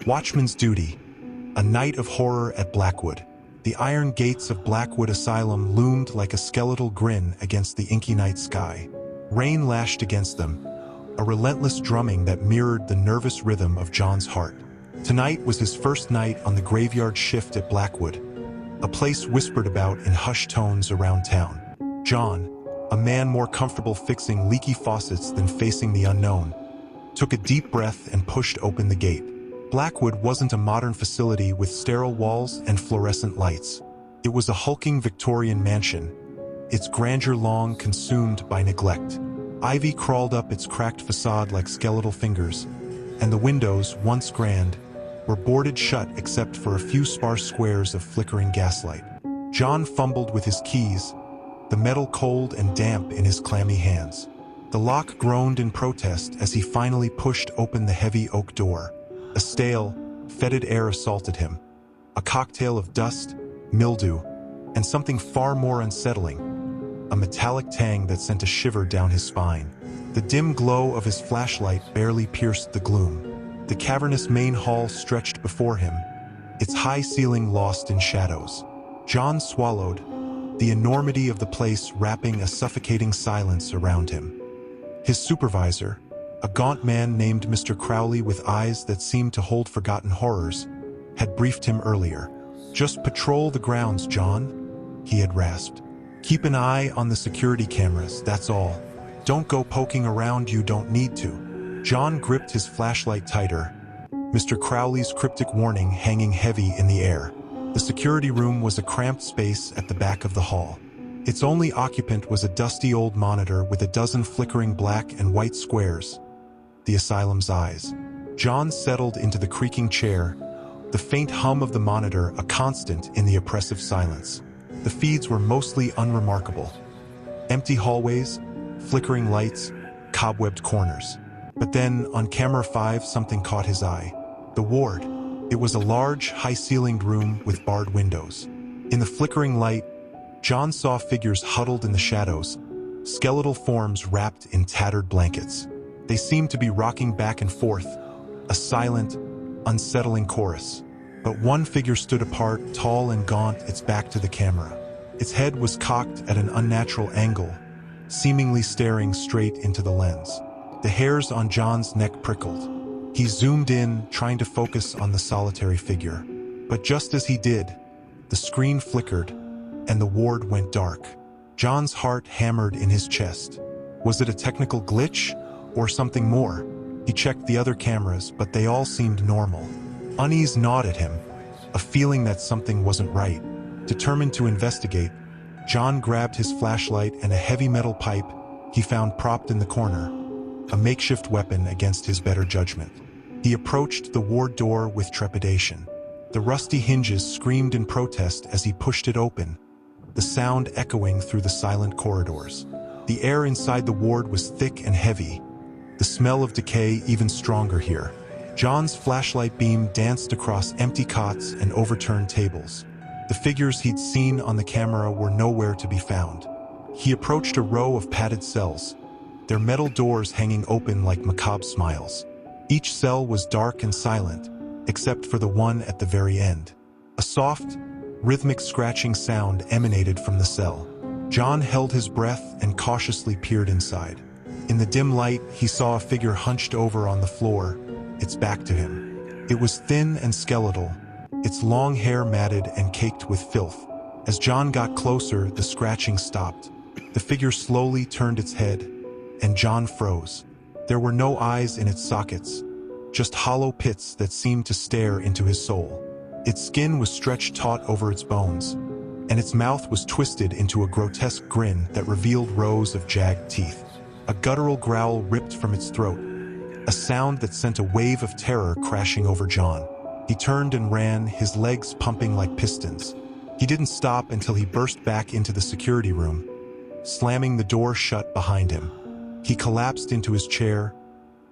Watchman's duty. A night of horror at Blackwood. The iron gates of Blackwood Asylum loomed like a skeletal grin against the inky night sky. Rain lashed against them, a relentless drumming that mirrored the nervous rhythm of John's heart. Tonight was his first night on the graveyard shift at Blackwood, a place whispered about in hushed tones around town. John, a man more comfortable fixing leaky faucets than facing the unknown, took a deep breath and pushed open the gate. Blackwood wasn't a modern facility with sterile walls and fluorescent lights. It was a hulking Victorian mansion, its grandeur long consumed by neglect. Ivy crawled up its cracked facade like skeletal fingers, and the windows, once grand, were boarded shut except for a few sparse squares of flickering gaslight. John fumbled with his keys, the metal cold and damp in his clammy hands. The lock groaned in protest as he finally pushed open the heavy oak door. A stale, fetid air assaulted him, a cocktail of dust, mildew, and something far more unsettling, a metallic tang that sent a shiver down his spine. The dim glow of his flashlight barely pierced the gloom. The cavernous main hall stretched before him, its high ceiling lost in shadows. John swallowed, the enormity of the place wrapping a suffocating silence around him. His supervisor, a gaunt man named Mr. Crowley with eyes that seemed to hold forgotten horrors, had briefed him earlier. "Just patrol the grounds, John," he had rasped. "Keep an eye on the security cameras, that's all. Don't go poking around you don't need to." John gripped his flashlight tighter, Mr. Crowley's cryptic warning hanging heavy in the air. The security room was a cramped space at the back of the hall. Its only occupant was a dusty old monitor with a dozen flickering black and white squares, the asylum's eyes. John settled into the creaking chair, the faint hum of the monitor a constant in the oppressive silence. The feeds were mostly unremarkable. Empty hallways, flickering lights, cobwebbed corners. But then, on camera 5, something caught his eye. The ward. It was a large, high-ceilinged room with barred windows. In the flickering light, John saw figures huddled in the shadows, skeletal forms wrapped in tattered blankets. They seemed to be rocking back and forth, a silent, unsettling chorus. But one figure stood apart, tall and gaunt, its back to the camera. Its head was cocked at an unnatural angle, seemingly staring straight into the lens. The hairs on John's neck prickled. He zoomed in, trying to focus on the solitary figure. But just as he did, the screen flickered, and the ward went dark. John's heart hammered in his chest. Was it a technical glitch, or something more? He checked the other cameras, but they all seemed normal. Unease gnawed at him, a feeling that something wasn't right. Determined to investigate, John grabbed his flashlight and a heavy metal pipe he found propped in the corner, a makeshift weapon against his better judgment. He approached the ward door with trepidation. The rusty hinges screamed in protest as he pushed it open, the sound echoing through the silent corridors. The air inside the ward was thick and heavy, the smell of decay even stronger here. John's flashlight beam danced across empty cots and overturned tables. The figures he'd seen on the camera were nowhere to be found. He approached a row of padded cells, their metal doors hanging open like macabre smiles. Each cell was dark and silent, except for the one at the very end. A soft, rhythmic scratching sound emanated from the cell. John held his breath and cautiously peered inside. In the dim light, he saw a figure hunched over on the floor, its back to him. It was thin and skeletal, its long hair matted and caked with filth. As John got closer, the scratching stopped. The figure slowly turned its head, and John froze. There were no eyes in its sockets, just hollow pits that seemed to stare into his soul. Its skin was stretched taut over its bones, and its mouth was twisted into a grotesque grin that revealed rows of jagged teeth. A guttural growl ripped from its throat, a sound that sent a wave of terror crashing over John. He turned and ran, his legs pumping like pistons. He didn't stop until he burst back into the security room, slamming the door shut behind him. He collapsed into his chair,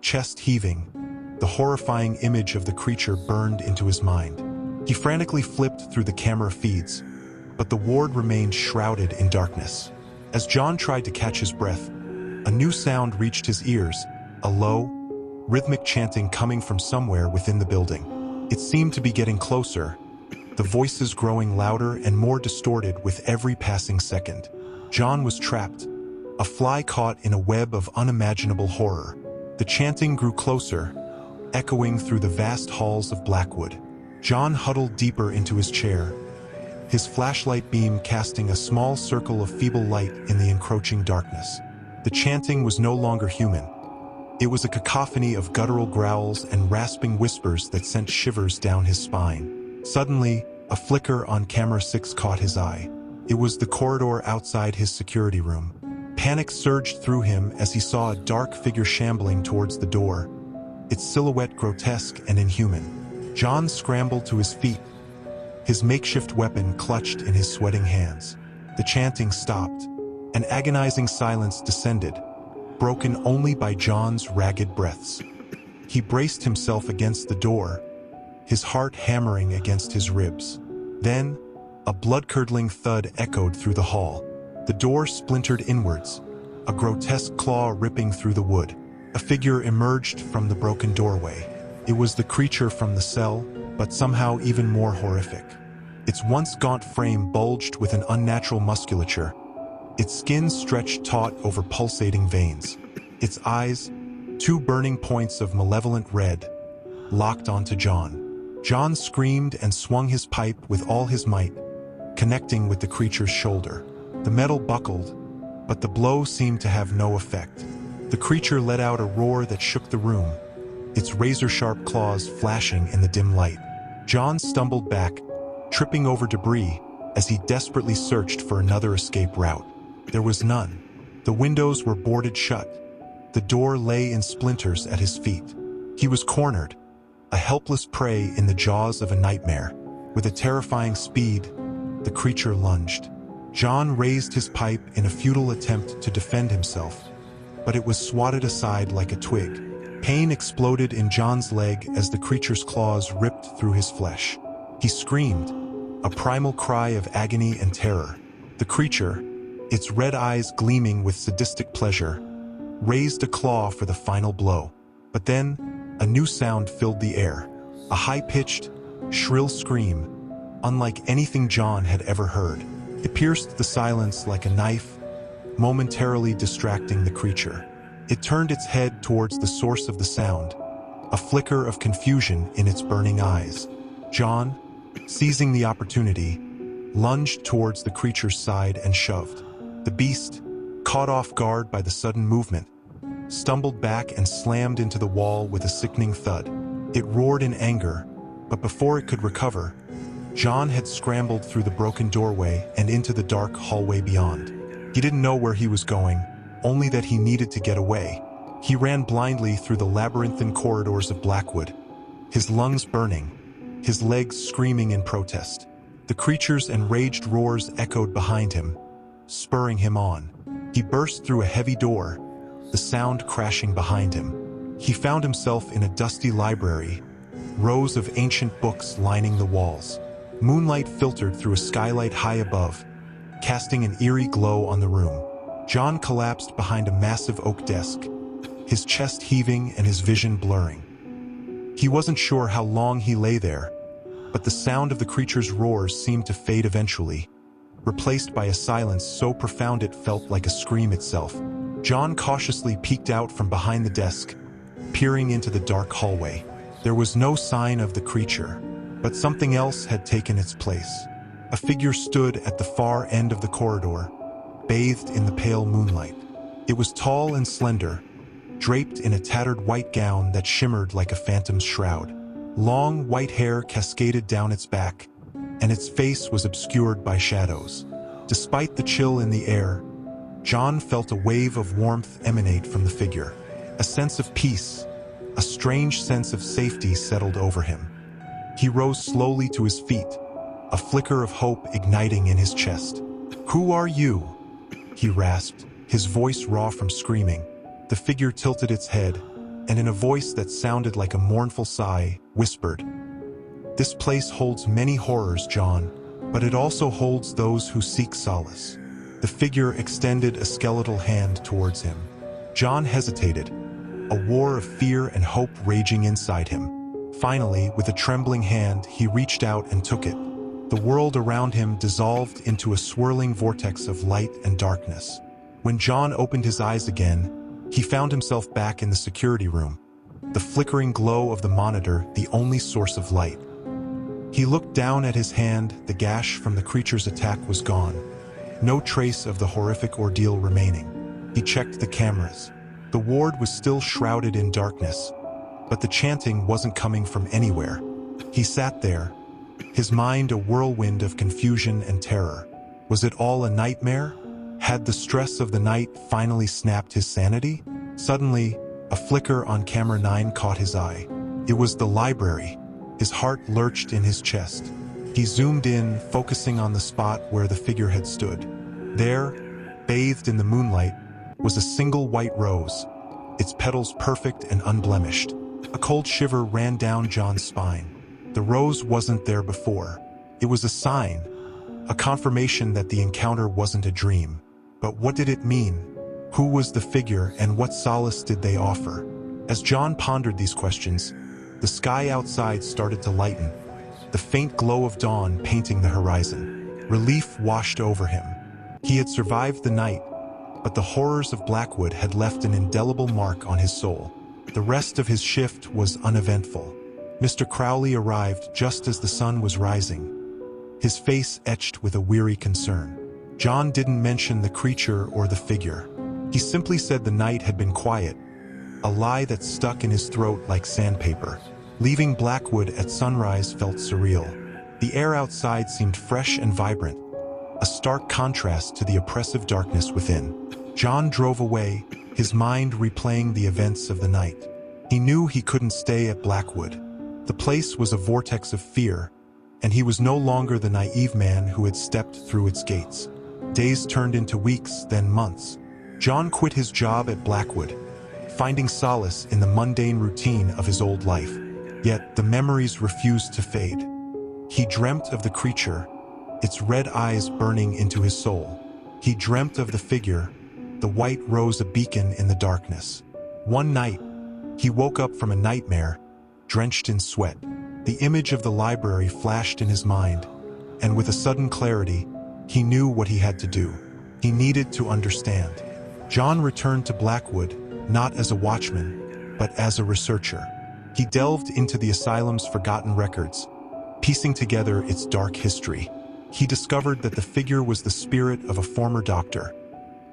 chest heaving. The horrifying image of the creature burned into his mind. He frantically flipped through the camera feeds, but the ward remained shrouded in darkness. As John tried to catch his breath, a new sound reached his ears, a low, rhythmic chanting coming from somewhere within the building. It seemed to be getting closer, the voices growing louder and more distorted with every passing second. John was trapped, a fly caught in a web of unimaginable horror. The chanting grew closer, echoing through the vast halls of Blackwood. John huddled deeper into his chair, his flashlight beam casting a small circle of feeble light in the encroaching darkness. The chanting was no longer human. It was a cacophony of guttural growls and rasping whispers that sent shivers down his spine. Suddenly, a flicker on camera 6 caught his eye. It was the corridor outside his security room. Panic surged through him as he saw a dark figure shambling towards the door, its silhouette grotesque and inhuman. John scrambled to his feet, his makeshift weapon clutched in his sweating hands. The chanting stopped. An agonizing silence descended, broken only by John's ragged breaths. He braced himself against the door, his heart hammering against his ribs. Then, a blood-curdling thud echoed through the hall. The door splintered inwards, a grotesque claw ripping through the wood. A figure emerged from the broken doorway. It was the creature from the cell, but somehow even more horrific. Its once gaunt frame bulged with an unnatural musculature, its skin stretched taut over pulsating veins. Its eyes, two burning points of malevolent red, locked onto John. John screamed and swung his pipe with all his might, connecting with the creature's shoulder. The metal buckled, but the blow seemed to have no effect. The creature let out a roar that shook the room, its razor-sharp claws flashing in the dim light. John stumbled back, tripping over debris as he desperately searched for another escape route. There was none. The windows were boarded shut. The door lay in splinters at his feet. He was cornered, a helpless prey in the jaws of a nightmare. With a terrifying speed, the creature lunged. John raised his pipe in a futile attempt to defend himself, but it was swatted aside like a twig. Pain exploded in John's leg as the creature's claws ripped through his flesh. He screamed, a primal cry of agony and terror. The creature, its red eyes gleaming with sadistic pleasure, raised a claw for the final blow. But then, a new sound filled the air, a high-pitched, shrill scream, unlike anything John had ever heard. It pierced the silence like a knife, momentarily distracting the creature. It turned its head towards the source of the sound, a flicker of confusion in its burning eyes. John, seizing the opportunity, lunged towards the creature's side and shoved. The beast, caught off guard by the sudden movement, stumbled back and slammed into the wall with a sickening thud. It roared in anger, but before it could recover, John had scrambled through the broken doorway and into the dark hallway beyond. He didn't know where he was going, only that he needed to get away. He ran blindly through the labyrinthine corridors of Blackwood, his lungs burning, his legs screaming in protest. The creature's enraged roars echoed behind him, spurring him on. He burst through a heavy door, the sound crashing behind him. He found himself in a dusty library, rows of ancient books lining the walls. Moonlight filtered through a skylight high above, casting an eerie glow on the room. John collapsed behind a massive oak desk, his chest heaving and his vision blurring. He wasn't sure how long he lay there, but the sound of the creature's roars seemed to fade eventually, replaced by a silence so profound it felt like a scream itself. John cautiously peeked out from behind the desk, peering into the dark hallway. There was no sign of the creature, but something else had taken its place. A figure stood at the far end of the corridor, bathed in the pale moonlight. It was tall and slender, draped in a tattered white gown that shimmered like a phantom's shroud. Long white hair cascaded down its back, and its face was obscured by shadows. Despite the chill in the air, John felt a wave of warmth emanate from the figure. A sense of peace, a strange sense of safety settled over him. He rose slowly to his feet, a flicker of hope igniting in his chest. "Who are you?" he rasped, his voice raw from screaming. The figure tilted its head, and in a voice that sounded like a mournful sigh, whispered, "This place holds many horrors, John, but it also holds those who seek solace." The figure extended a skeletal hand towards him. John hesitated, a war of fear and hope raging inside him. Finally, with a trembling hand, he reached out and took it. The world around him dissolved into a swirling vortex of light and darkness. When John opened his eyes again, he found himself back in the security room, the flickering glow of the monitor the only source of light. He looked down at his hand. The gash from the creature's attack was gone. No trace of the horrific ordeal remaining. He checked the cameras. The ward was still shrouded in darkness, but the chanting wasn't coming from anywhere. He sat there, his mind a whirlwind of confusion and terror. Was it all a nightmare? Had the stress of the night finally snapped his sanity? Suddenly, a flicker on camera 9 caught his eye. It was the library. His heart lurched in his chest. He zoomed in, focusing on the spot where the figure had stood. There, bathed in the moonlight, was a single white rose, its petals perfect and unblemished. A cold shiver ran down John's spine. The rose wasn't there before. It was a sign, a confirmation that the encounter wasn't a dream. But what did it mean? Who was the figure, and what solace did they offer? As John pondered these questions, the sky outside started to lighten, the faint glow of dawn painting the horizon. Relief washed over him. He had survived the night, but the horrors of Blackwood had left an indelible mark on his soul. The rest of his shift was uneventful. Mr. Crowley arrived just as the sun was rising, his face etched with a weary concern. John didn't mention the creature or the figure. He simply said the night had been quiet, a lie that stuck in his throat like sandpaper. Leaving Blackwood at sunrise felt surreal. The air outside seemed fresh and vibrant, a stark contrast to the oppressive darkness within. John drove away, his mind replaying the events of the night. He knew he couldn't stay at Blackwood. The place was a vortex of fear, and he was no longer the naive man who had stepped through its gates. Days turned into weeks, then months. John quit his job at Blackwood, finding solace in the mundane routine of his old life. Yet the memories refused to fade. He dreamt of the creature, its red eyes burning into his soul. He dreamt of the figure, the white rose a beacon in the darkness. One night, he woke up from a nightmare, drenched in sweat. The image of the library flashed in his mind, and with a sudden clarity, he knew what he had to do. He needed to understand. John returned to Blackwood, not as a watchman, but as a researcher. He delved into the asylum's forgotten records, piecing together its dark history. He discovered that the figure was the spirit of a former doctor,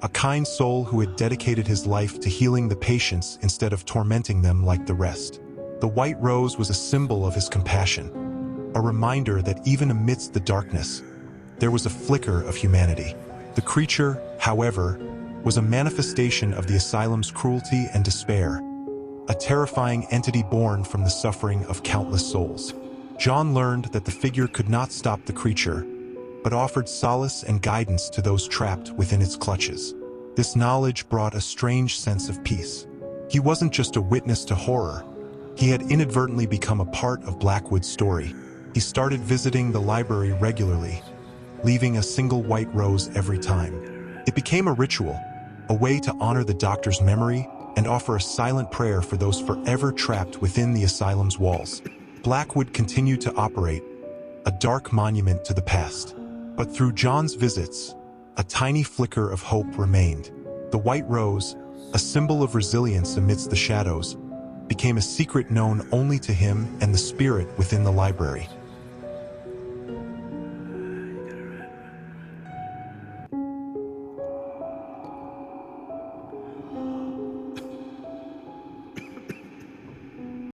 a kind soul who had dedicated his life to healing the patients instead of tormenting them like the rest. The white rose was a symbol of his compassion, a reminder that even amidst the darkness, there was a flicker of humanity. The creature, however, was a manifestation of the asylum's cruelty and despair, a terrifying entity born from the suffering of countless souls. John learned that the figure could not stop the creature, but offered solace and guidance to those trapped within its clutches. This knowledge brought a strange sense of peace. He wasn't just a witness to horror. He had inadvertently become a part of Blackwood's story. He started visiting the library regularly, leaving a single white rose every time. It became a ritual, a way to honor the doctor's memory and offer a silent prayer for those forever trapped within the asylum's walls. Blackwood continued to operate, a dark monument to the past. But through John's visits, a tiny flicker of hope remained. The white rose, a symbol of resilience amidst the shadows, became a secret known only to him and the spirit within the library.